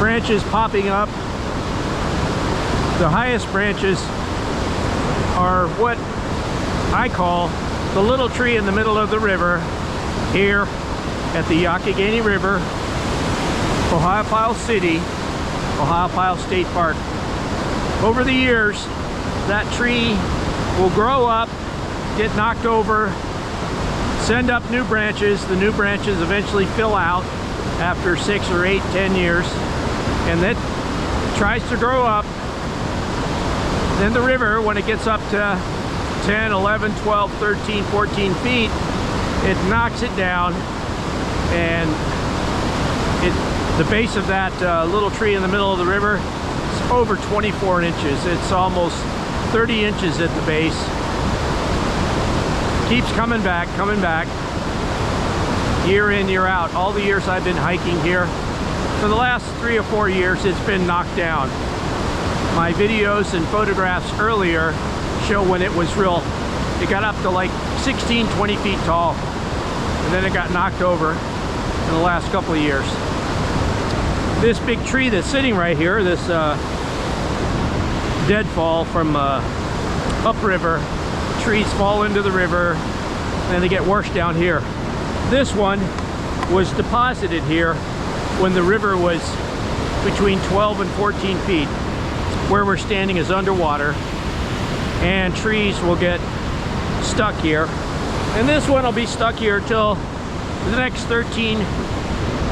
branches popping up. The highest branches are what I call the little tree in the middle of the river here at the Youghiogheny River, Ohiopyle City, Ohiopyle State Park. Over the years, that tree will grow up, get knocked over, send up new branches. The new branches eventually fill out after 6 or 8, 10 years, and that tries to grow up. Then the river, when it gets up to 10, 11, 12, 13, 14 feet, it knocks it down, and the base of that little tree in the middle of the river is over 24 inches. It's almost 30 inches at the base. Keeps coming back, year in, year out. All the years I've been hiking here, for the last 3 or 4 years, it's been knocked down. My videos and photographs earlier show when it was real. It got up to like 16, 20 feet tall, and then it got knocked over in the last couple of years. This big tree that's sitting right here, this deadfall from upriver, trees fall into the river and they get washed down here. This one was deposited here when the river was between 12 and 14 feet. Where we're standing is underwater, and trees will get stuck here. And this one will be stuck here till the next 13,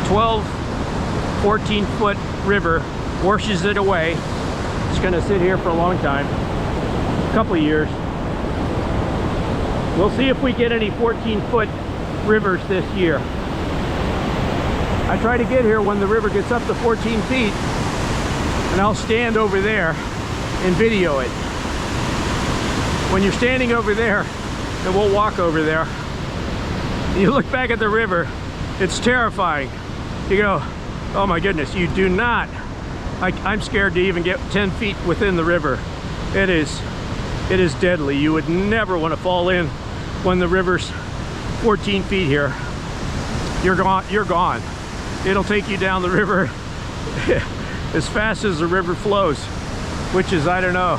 12, 14 foot river washes it away. It's going to sit here for a long time, a couple of years. We'll see if we get any 14-foot rivers this year. I try to get here when the river gets up to 14 feet, and I'll stand over there and video it. When you're standing over there, and we'll walk over there, you look back at the river, it's terrifying. You go, oh my goodness, you do not. I'm scared to even get 10 feet within the river. It is deadly. You would never want to fall in when the river's 14 feet here. You're gone. It'll take you down the river as fast as the river flows, which is, I don't know,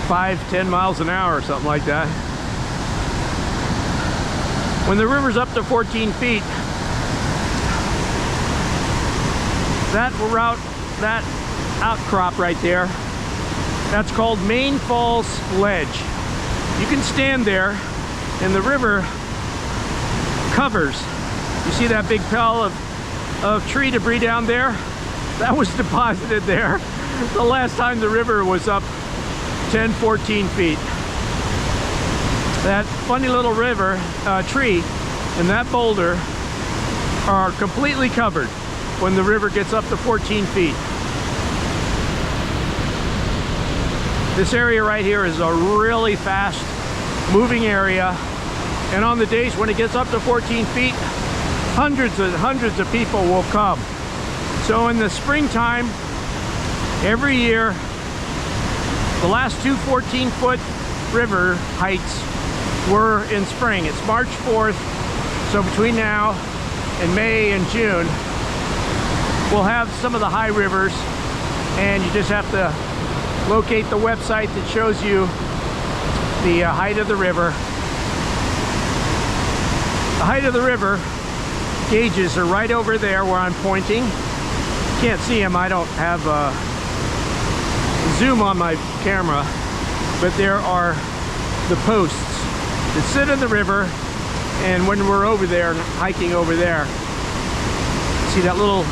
5-10 miles an hour or something like that. When the river's up to 14 feet, that outcrop right there, that's called Main Falls Ledge. You can stand there and the river covers. You see that big pile of tree debris down there? That was deposited there the last time the river was up 10, 14 feet. That funny little river tree and that boulder are completely covered when the river gets up to 14 feet. This area right here is a really fast moving area, and on the days when it gets up to 14 feet, hundreds and hundreds of people will come. So in the springtime, every year, the last two 14-foot river heights were in spring. It's March 4th, so between now and May and June, we'll have some of the high rivers, and you just have to locate the website that shows you the height of the river. The height of the river gauges are right over there where I'm pointing. Can't see them, I don't have zoom on my camera, but there are the posts that sit in the river, and when we're over there, hiking over there, see that little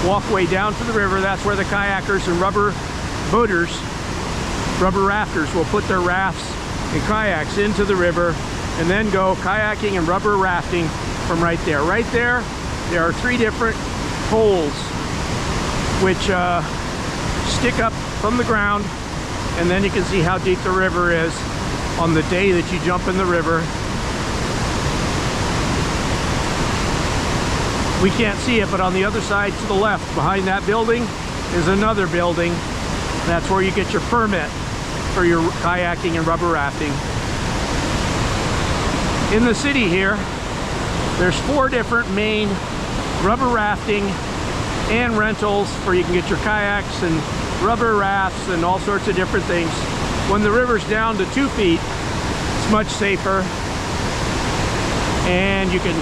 walkway down to the river? That's where the kayakers and rubber boaters, rubber rafters, will put their rafts and kayaks into the river and then go kayaking and rubber rafting from right there. Right there, there are 3 different poles which stick up from the ground, and then you can see how deep the river is on the day that you jump in the river. We can't see it, but on the other side to the left, behind that building, is another building. That's where you get your permit for your kayaking and rubber rafting. In the city here, there's 4 different main rubber rafting and rentals where you can get your kayaks and rubber rafts and all sorts of different things. When the river's down to 2 feet, it's much safer, and you can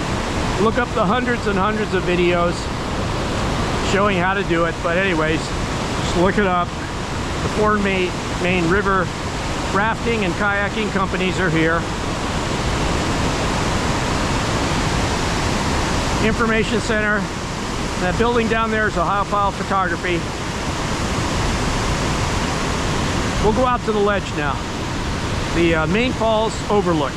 look up the hundreds and hundreds of videos showing how to do it. But anyways, just look it up. The 4 main river rafting and kayaking companies are here. Information center. That building down there is Ohiopyle Photography. We'll go out to the ledge now. The main falls Overlook.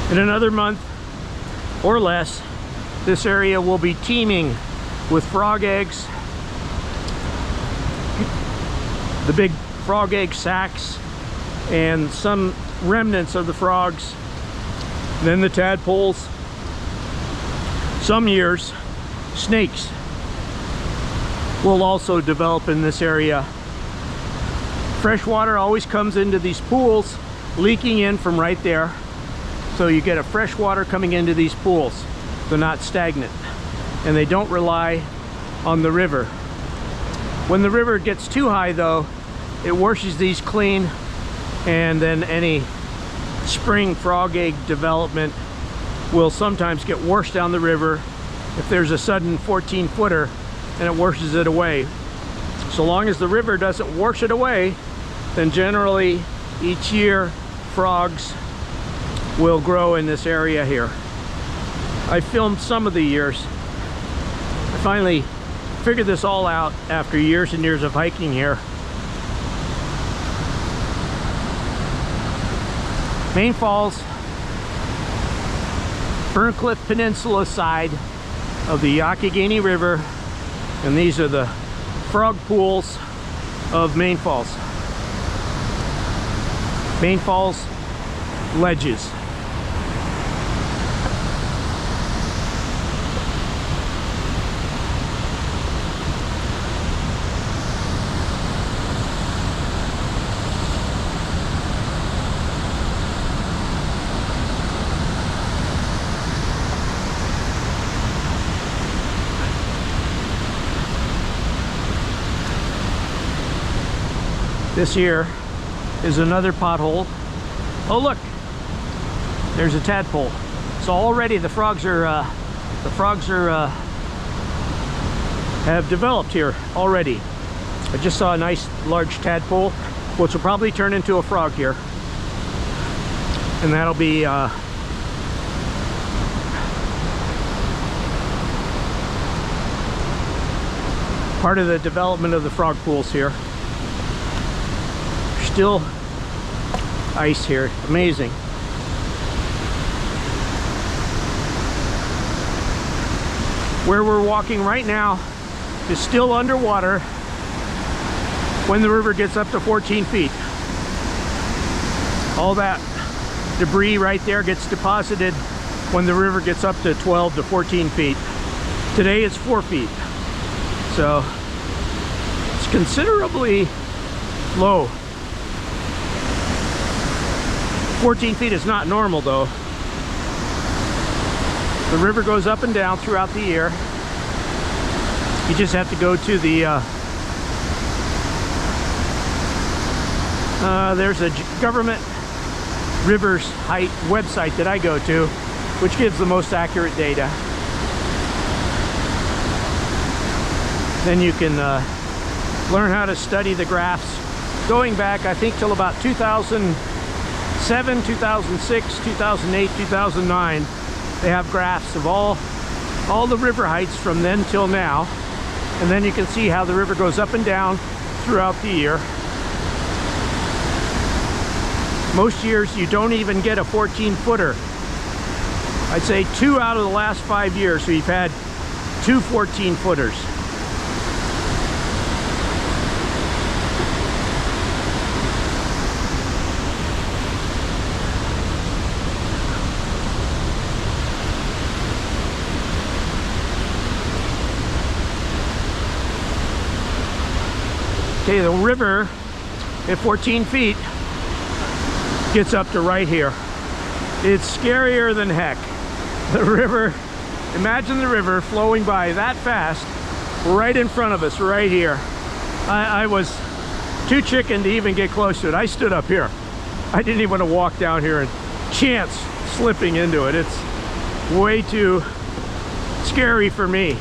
In another month or less, this area will be teeming with frog eggs, the big frog egg sacks, and some remnants of the frogs, then the tadpoles. Some years, snakes will also develop in this area. Fresh water always comes into these pools, leaking in from right there. So you get a fresh water coming into these pools. They're not stagnant, and they don't rely on the river. When the river gets too high though, it washes these clean, and then any spring frog egg development will sometimes get washed down the river if there's a sudden 14-footer, and it washes it away. So long as the river doesn't wash it away, then generally each year frogs will grow in this area here. I filmed some of the years. I finally figured this all out after years and years of hiking here. Main Falls, Ferncliff Peninsula side of the Youghiogheny River, and these are the frog pools of Main Falls. Main Falls ledges. This here is another pothole. Oh look, there's a tadpole. So already the frogs have developed here already. I just saw a nice large tadpole, which will probably turn into a frog here, and that'll be part of the development of the frog pools here. Still ice here, amazing. Where we're walking right now is still underwater when the river gets up to 14 feet. All that debris right there gets deposited when the river gets up to 12 to 14 feet. Today it's 4 feet, so it's considerably low. 14 feet is not normal though. The river goes up and down throughout the year. You just have to go to the there's a government rivers height website that I go to, which gives the most accurate data. Then you can learn how to study the graphs going back, I think, till about 2007, 2006, 2008, 2009. They have graphs of all the river heights from then till now, and then you can see how the river goes up and down throughout the year. Most years you don't even get a 14-footer. I'd say 2 out of the last 5 years we've had 2 14-footers. Okay, the river at 14 feet gets up to right here. It's scarier than heck. The river, imagine the river flowing by that fast right in front of us right here. I was too chicken to even get close to it. I stood up here. I didn't even want to walk down here and chance slipping into it. It's way too scary for me.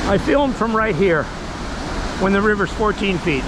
I filmed from right here when the river's 14 feet.